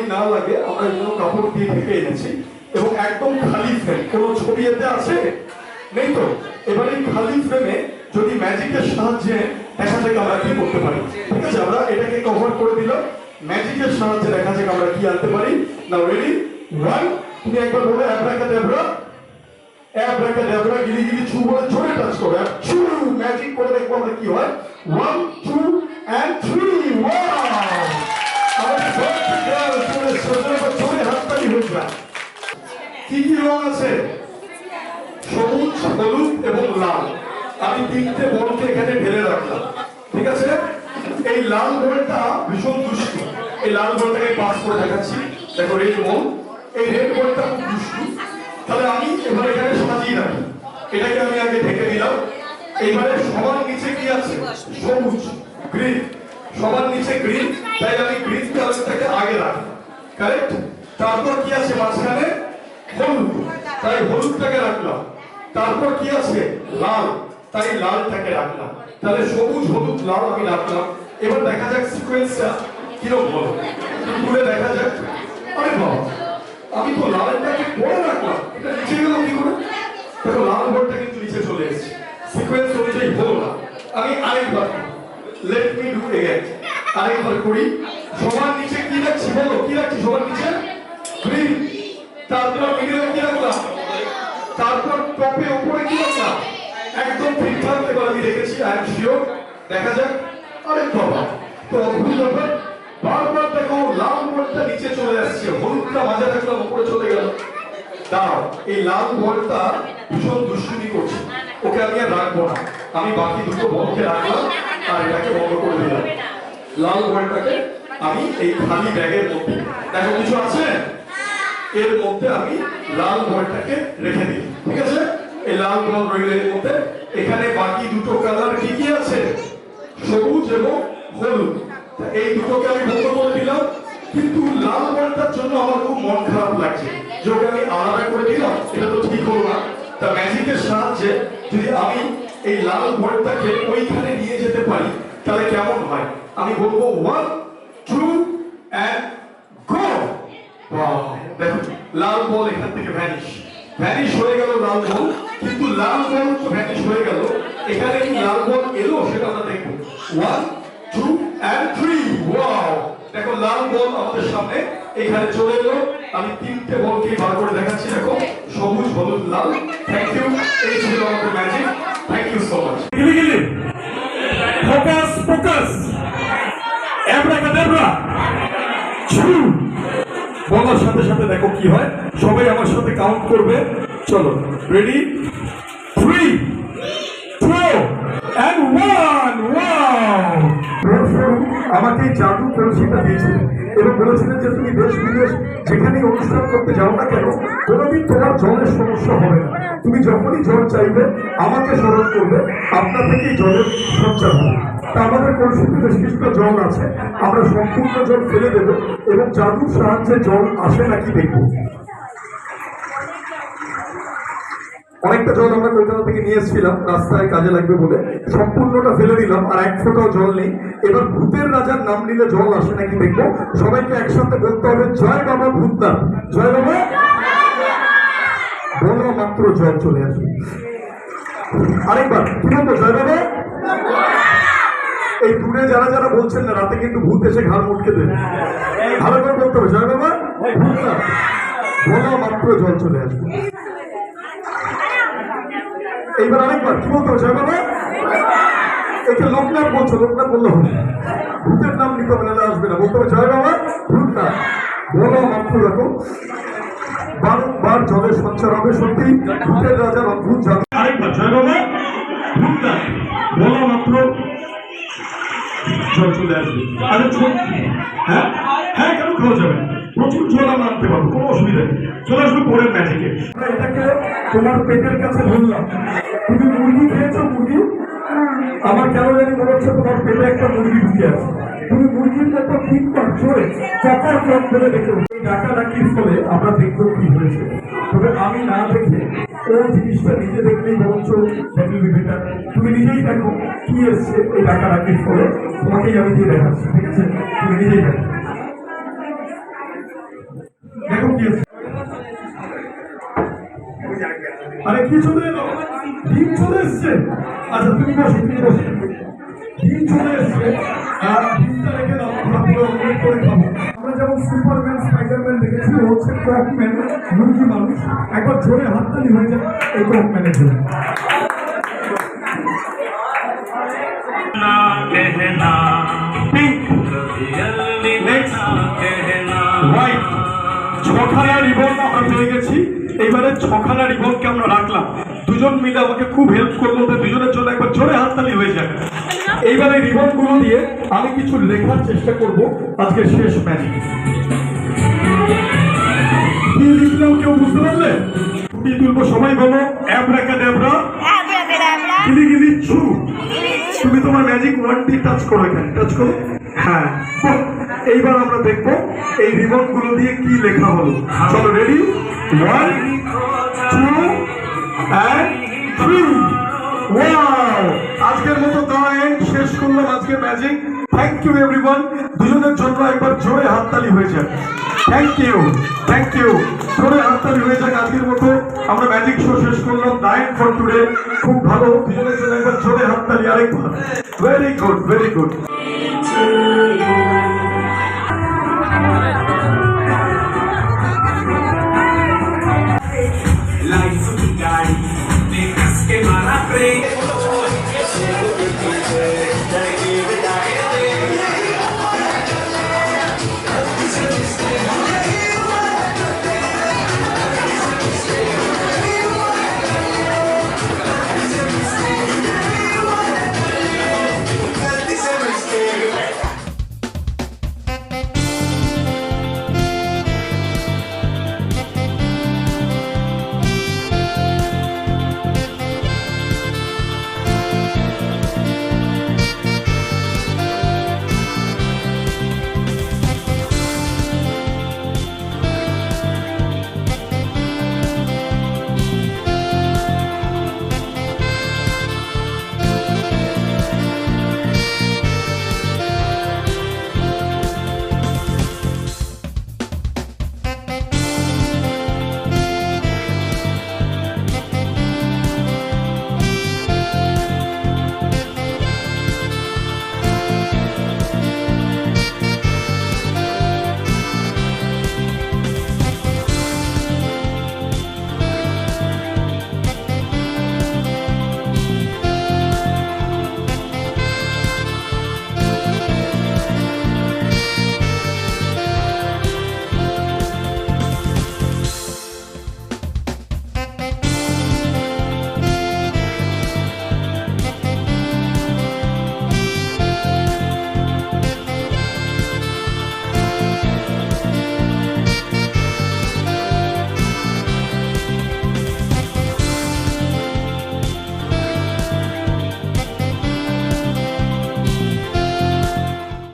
ধুলোবালি না লাগে আমরা এগুলো কাপড় দিয়ে ঢেকে এনেছি এবং একদম খালি ফ্রেম, কোনো ছবি এতে আছে নেই তো। এবার এই খালি ফ্রেমে যদি ম্যাজিকের সাহায্যে দেখা যায় আমরা কি করতে পারি, ঠিক আছে? আমরা এটাকে কভার করে দিলাম, ম্যাজিকের সাহায্যে দেখা যায় আমরা কি আনতে পারি। নাও রেডি, ওয়ান, তুমি একবার বলো অ্যাব্রাকাডাব্রা, অ্যাব্রাকাডাব্রা, গিলি গিলি ছু বলে জোরে টাচ করো, ছু, ম্যাজিক করে দেখবো আমরা কি হয়। 1 2 and 3, ওয়াও! আমাদের সবচেয়ে গার্ল চলে সোজা বা জোরে হাততালি হয়ে যায়। কি কি রং আছে? সবুজ, হলুদ এবং লাল। আমি তিনটে বলকে এখানে ঢেলে রাখলাম, ঠিক আছে? এই লাল বলটা ভীষণ দুষ্টু, এই লাল বলটাকে পাস করে দেখাচ্ছি। দেখো রেড বল, এই রেড বলটা খুব দুষ্টু। তাহলে আমি এবার এখানে সাজিয়ে রাখি, এটাকে আমি আগে ঢেকে দিলাম। এইবারে সবার নিচে কি আছে? সবুজ, গ্রিন, সবার নিচে গ্রিন, তাই আমি গ্রিন কালারটাকে আগে রাখি, কারেক্ট? তারপর কি আছে মাঝখানে? হলুদ, তাই হলুদটাকে রাখলাম। তারপর কি আছে? লাল, তাই লালটাকে রাখলাম। তাহলে সবুজ, হলুদ, লাল আমি রাখলাম। এবার দেখা যাক সিকোয়েন্সটা কিরকম হলো, তুলে দেখা যাক। আরে বাবা, আমি তো লালটাকে পরে রাখলাম, এটা নিচে গেল কি করে? দেখো লাল বোর্ডটা কিন্তু নিচে চলে এসেছে, সিকোয়েন্স অনুযায়ী হলো না। আমি আরেকবার, লেট মি ডু এগেইন, আরেকবার করি। সবার নিচে কি রাখছি বলো? কি রাখছি সবার নিচে? গ্রিন। তারপর মিডিলে কি রাখলাম? তারপর টপে উপরে কি রাখলাম? একদম ঠিকঠাক এবার আমি রেখেছি, আই এম শিওর। দেখা যাক। আরে বাবা, তো অদ্ভুত ব্যাপার, বারবার দেখো লাল বলটা নিচে চলে আসছে, হলুদটা মাঝে রাখলাম উপরে চলে গেল। দাঁড়াও, এই লাল বলটা ভীষণ দুষ্টুমি করছে, ওকে আমি আর রাখবো না। আমি বাকি দুটো বলকে রাখলাম আর এটাকে বন্ধ করে দিলাম। লাল বলটাকে আমি এই খালি ব্যাগের মধ্যে, দেখো কিছু আছে এর মধ্যে, আমি লাল বলটাকে রেখে দিই, ঠিক আছে? এই লাল বল রইল এর মধ্যে। এখানে বাকি দুটো কালার কি কি আছে? সবুজ এবং হলুদ, এই দুটোকে আমি বন্ধ করে দিলাম। কিন্তু লাল বলটার জন্য আমার খুব মন খারাপ লাগছে, যে ওকে আমি আলাদা করে দিলাম, এটা তো ঠিক হলো না। তা ম্যাজিকের সাহায্যে যদি আমি এই লাল বলটাকে ওইখানে নিয়ে যেতে পারি তাহলে কেমন হয়? আমি বলবো 1 2 and go। দেখো লাল বল এখান থেকে ভ্যানিশ হয়ে গেল লাল বল, কিন্তু লাল বল তো ভ্যানিশ হয়ে গেল, এখানে কি লাল বল এলো সেটা আমরা দেখবো। 1 2 and 3, ওয়াও! দেখো লাল বল আমাদের সামনে এখানে চলে এলো। আমি তিনটে বলকে বার করে দেখাচ্ছি, দেখো সবুজ, হলুদ, লাল। থ্যাংক ইউ, এই ছিল আমাদের magic. Thank you so much. গিলি ফোকাস ফোকাস, অ্যাব্রাকাডাব্রা, ছু, বলার সাথে সাথে দেখো কি হয়। সবাই আমার সাথে কাউন্ট করবে, চলো রেডি, 3 2 and 1, ওয়াও! আমাকে জাদু কলসিটা দিয়েছিলেন এবং বলেছিলেন যে তুমি দেশ বিদেশ যেখানে অনুষ্ঠান করতে যাও না কেন, কোনোদিন তোমার জলের সমস্যা হবে না। তুমি যখনই জল চাইবে আমাকে স্মরণ করবে, আপনা থেকেই জলের সঞ্চার হবে। তা আমাদের কলসিতে বেশ কিছুটা জল আছে, আমরা সম্পূর্ণ জল ফেলে দেব এবং জাদুর সাহায্যে জল আসে নাকি দেখব। অনেকটা জল আমরা কলকাতা থেকে নিয়ে এসেছিলাম, রাস্তায় কাজে লাগবে বলে সম্পূর্ণটা ফেলে দিলাম, আর এক ফোঁটাও জল নেই। এবার ভূতের রাজার নাম নিলে জল আসে নাকি দেখবো। সবাইকে একসাথে বলতে হবে, জয় বাবা ভূতনাথ, জয় বাবা। বলা মাত্র জল চলে আসবে। আরেকবার কি বলবো? জয় বাবা। এই দূরে যারা যারা বলছেন না, রাতে কিন্তু ভূত এসে ঘাড় মুটকে দেবে, ভালো করে বলতে হবে, জয় বাবা ভূতনাথ। বলা মাত্র জল চলে আসবে। এইবার আরেকবার কি বলতে হবে? জয় বাবা। একে লোকনাথ বলছো, লোকনাথ বললে হবে, ভূতের নাম নিতে হবে, নাহলে আসবে না। বলতে হবে জয় বাবা ভূতনাথ। বলা মাত্র দেখো বারবার জলের সঞ্চার হবে, সত্যি ভূতের রাজার অদ্ভুত জাদু। আরেকবার জয় বাবা ভূতনাথ, বলা মাত্র জল চলে আসবে। আরে হ্যাঁ হ্যাঁ, কেন খাওয়া যাবে? প্রচুর জল আমরা আনতে পারবো, কোনো অসুবিধা নেই। চলে আসবে পরের ম্যাজিকে। এটাকে তোমার পেটের কাছে ধরলাম, তুমি মুরগি খেয়েছো? মুরগি, আমার কেন জানি মনে হচ্ছে তোমার পেটে একটা মুরগি ঢুকে আছে। তুমি মুরগির মতো তিনবার জোরে কপার ক্রম করে দেখো। এই ডাকাডাকির ফলে আমরা দেখবো কি হয়েছে, তবে আমি না দেখে ও জিনিসটা নিজে দেখলেই বরঞ্চ বেটার। তুমি নিজেই দেখো কি এসছে এই ডাকাডাকির ফলে, তোমাকেই আমি দিয়ে দেখাচ্ছি, ঠিক আছে? তুমি নিজেই দেখো। আরে কি চলে এলো? ডিম চলে এসছে। আচ্ছা তুমি বসো, তুমি বসো। ডিম চলে এসছে, আর ডিমটা রেখে দাও, আমরা পুরো ওয়েট করে খাবো। আমরা যেমন সুপারম্যান, স্পাইডারম্যান দেখেছি, ও হচ্ছে ক্রকম্যান, মুরগি মানুষ। একবার জোরে হাততালি হয়ে যায় এই ক্রকম্যানের জন্য। Pink, next white. ছখানা রিবন আমরা পেয়ে গেছি। এইবারে ছখানা রিবনকে আমরা রাখলাম। দুজন মিলে আমাকে খুব হেল্প করলো, ওদের দুজনের জন্য একবার জোরে হাততালি হয়ে যায়। এইবারে রিবন গুলো দিয়ে আমি কিছু লেখার চেষ্টা করব আজকের শেষ ম্যাজিক। কি লিখলাম কেউ বুঝতে পারলে? কি তুলবো সবাই বলো? অ্যাব্রাকাডাব্রা, গিলি গিলি ছু। তুমি তোমার ম্যাজিক ওয়ানটি টাচ করো, এখানে টাচ করো। হ্যাঁ, এইবার আমরা দেখবো এই রিবন গুলো দিয়ে কি লেখা হলো। চলো রেডি, 1 2 and 3। ওয়াও, আজকের মতো গায়েন শেষ করলাম আজকের ম্যাজিক। Thank you everyone. দুজনের জন্য একবার জোরে হাততালি হয়ে যাক। Thank you, thank you. জোরে হাততালি হয়ে যাক। আজকের মতো আমরা ম্যাজিক শো শেষ করলাম। ডায়েন ফর টুডে খুব ভালো। দুজনের জন্য একবার জোরে হাততালি আরেকবার। Very good, very good.